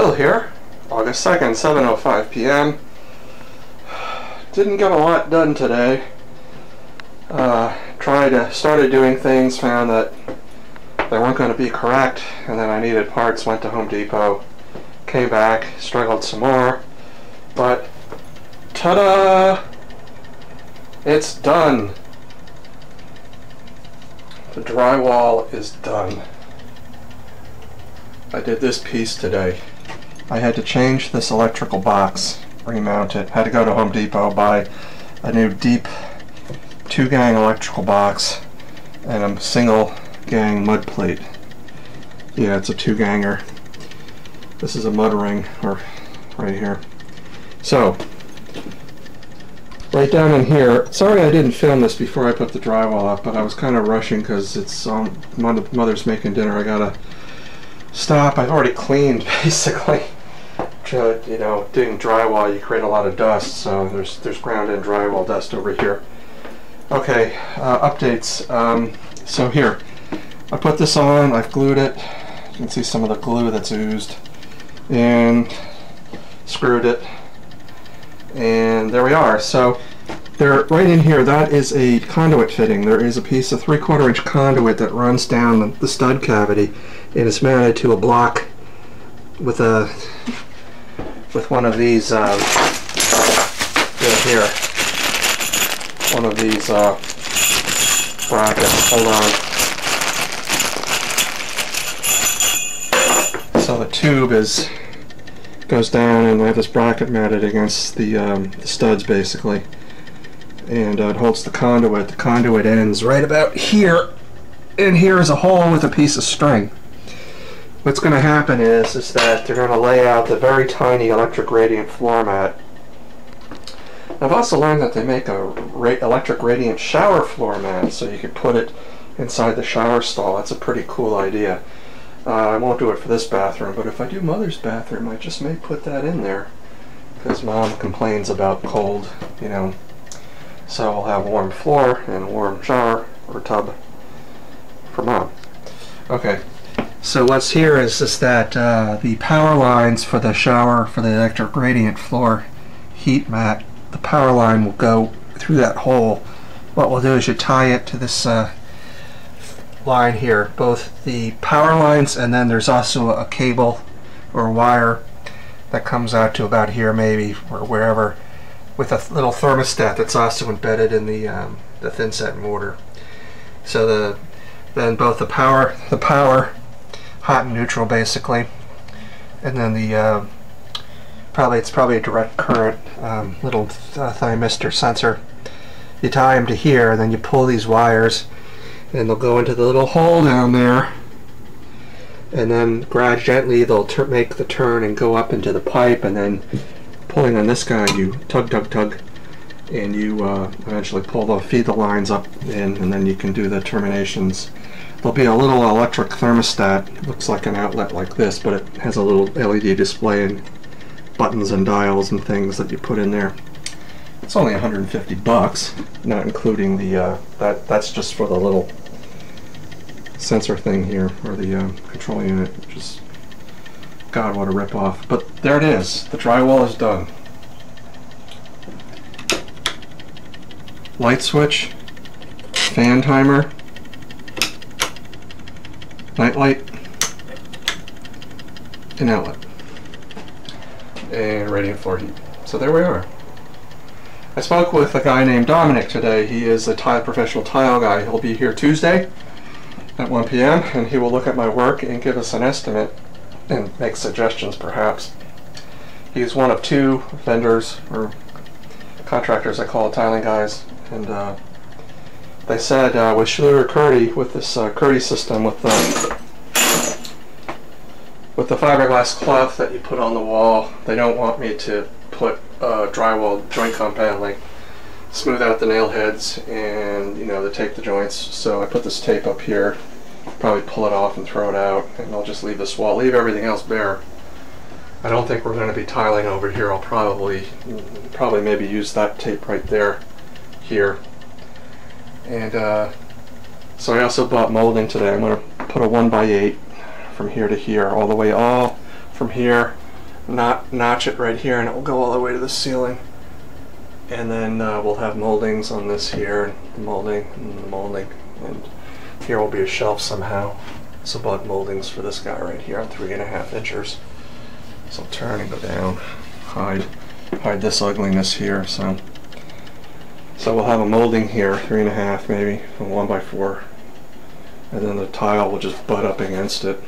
Bill here, August 2nd, 7:05 p.m. Didn't get a lot done today. Started doing things, found that they weren't going to be correct, and then I needed parts, went to Home Depot, came back, struggled some more, but ta-da! It's done. The drywall is done. I did this piece today. I had to change this electrical box, remount it. Had to go to Home Depot, buy a new deep 2-gang electrical box and a single gang mud plate. Yeah, it's a 2-ganger. This is a mud ring, or right here. So, right down in here, sorry I didn't film this before I put the drywall up, but I was kind of rushing because it's mother's making dinner. I gotta stop. I've already cleaned basically. You know, doing drywall, you create a lot of dust, so there's ground in drywall dust over here. Okay, updates. So here, I put this on, I've glued it. You can see some of the glue that's oozed, and screwed it, and there we are. So there, right in here, that is a conduit fitting. There is a piece of 3/4 inch conduit that runs down the stud cavity, and it's mounted to a block with one of these here. One of these brackets. Hold on. So the tube goes down, and I have this bracket mounted against the studs basically, and it holds the conduit. The conduit ends right about here, and here is a hole with a piece of string. What's going to happen is that they're going to lay out the very tiny electric radiant floor mat. I've also learned that they make a electric radiant shower floor mat, so you can put it inside the shower stall. That's a pretty cool idea. I won't do it for this bathroom, but if I do Mother's bathroom, I just may put that in there, because Mom complains about cold, you know. So we'll have warm floor and a warm shower or tub for Mom. Okay. So what's here is just that the power lines for the shower, for the electric radiant floor heat mat, the power line will go through that hole. What we'll do is you tie it to this line here, both the power lines, and then there's also a cable or a wire that comes out to about here maybe, or wherever, with a little thermostat that's also embedded in the thin set motor. So then both the power hot and neutral basically, and then the it's probably a direct current little thermistor sensor. You tie them to here, and then you pull these wires, and they'll go into the little hole down there, and then gently they'll make the turn and go up into the pipe, and then pulling on this guy, you tug, and you eventually feed the lines up in, and then you can do the terminations. There'll be a little electric thermostat. It looks like an outlet like this, but it has a little LED display and buttons and dials and things that you put in there. It's only 150 bucks, not including the that's just for the little sensor thing here, or the control unit, which is, God, what a rip-off. But there it is. The drywall is done. Light switch, fan timer, night light, and outlet, and radiant floor heat. So there we are. I spoke with a guy named Dominic today. He is a professional tile guy. He'll be here Tuesday at 1 p.m. and he will look at my work and give us an estimate and make suggestions perhaps. He's one of 2 vendors or contractors, I call it, tiling guys, and they said with Schluter-Curdy, with this Curdy system, with the fiberglass cloth that you put on the wall, they don't want me to put drywall joint compound, like smooth out the nail heads and, you know, to tape the joints. So I put this tape up here, probably pull it off and throw it out, and I'll just leave this wall, leave everything else bare. I don't think we're going to be tiling over here. I'll probably maybe use that tape right there, here. And so I also bought molding today. I'm going to put a 1x8 from here to here, all the way from here notch it right here, and it will go all the way to the ceiling. And then we'll have moldings on this here, the molding, and the molding, and here will be a shelf somehow. So I'll have moldings for this guy right here on 3.5 inches. So I'll turn and go down, hide this ugliness here. So we'll have a molding here, 3.5 maybe, a 1x4, and then the tile will just butt up against it.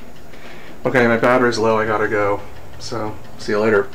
Okay, my battery's low, I gotta go. So see you later.